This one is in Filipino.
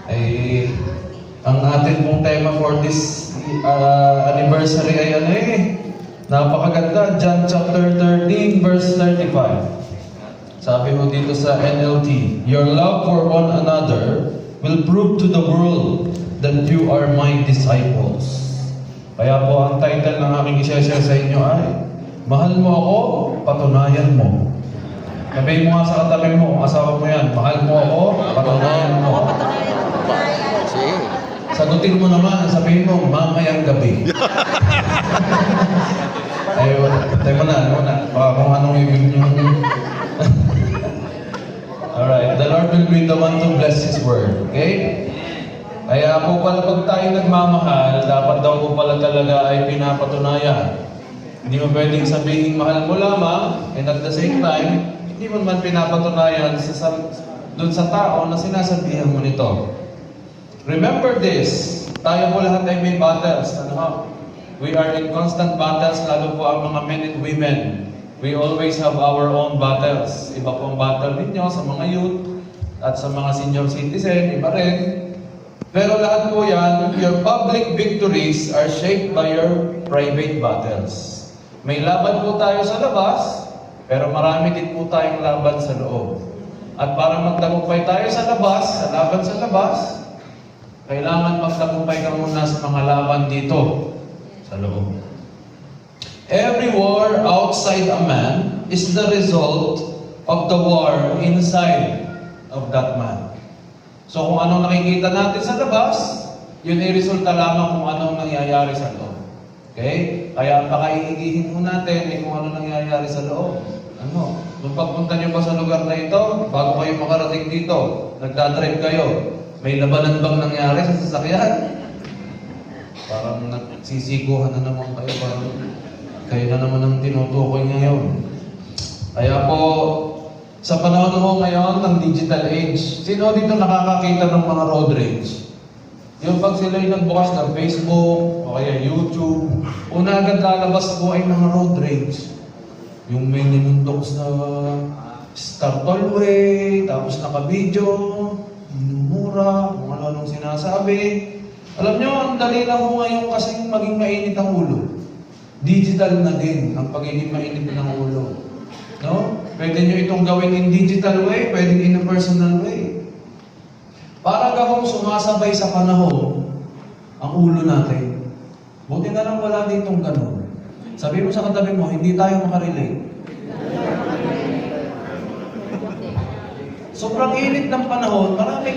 Ay, ang atin pong tema for this anniversary ay ano napakaganda. John chapter 13 verse 35. Sabi mo dito sa NLT, your love for one another will prove to the world that you are my disciples. Kaya po ang title ng aming i-share sa inyo ay, mahal mo ako, patunayan mo. Sabihin mo nga sa katabi mo, asawa mo yan, mahal mo ako, patunayan mo. Sagutin mo naman, sabihin mo, mamayang gabi. Ayun, tayo mo na. Baka kung anong ibig nyo. Alright, the Lord will be the one to bless His word. Okay? Kaya po pala pag tayo nagmamahal, dapat daw po pala talaga ay pinapatunayan. Hindi mo pwedeng sabihin mahal mo lamang, and at the same time, hindi mo naman pinapatunayan doon sa tao na sinasabihan mo nito. Remember this, tayo po lahat ay may battles. We are in constant battles, lalo po ang mga men and women. We always have our own battles. Iba po ang battle ninyo sa mga youth at sa mga senior citizen, iba rin. Pero lahat po yan, your public victories are shaped by your private battles. May laban po tayo sa labas, pero marami din po tayong laban sa loob. At para magtagumpay tayo sa labas, sa laban sa labas, kailangan magtagumpay ka muna sa mga laban dito, sa loob. Every war outside a man is the result of the war inside of that man. So kung anong nakikita natin sa labas, yun ay resulta lamang kung anong nangyayari sa loob. Okay? Kaya ang pakaiigihin mo natin ay kung ano nangyayari sa loob. Kung pagpunta nyo ba sa lugar na ito, bago kayo makarating dito, nagdadrive kayo, may labanan bang nangyari sa sasakyan? Parang nagsisikuhan na naman kayo, parang kayo na naman ang tinutukoy ngayon. Kaya po, sa panahon mo ngayon ng digital age, sino dito nakakakita ng mga road rage? Yung pag sila'y nagbukas ng Facebook o kaya YouTube, una agad lalabas po ay mga road rage. Yung may ninundoks na start tollway, tapos naka-video, minumura, kung ano-anong sinasabi. Alam nyo, ang dali lang mo ngayon kasi maging mainit ang ulo. Digital na din ang pagiging mainit ng ulo. No? Pwede nyo itong gawin in digital way, pwede in a personal way. Para gawang sumasabay sa panahon ang ulo natin. Buti na lang wala ditong ganun. Sabi mo sa katabi mo, hindi tayo makarelate. Sobrang init ng panahon, maraming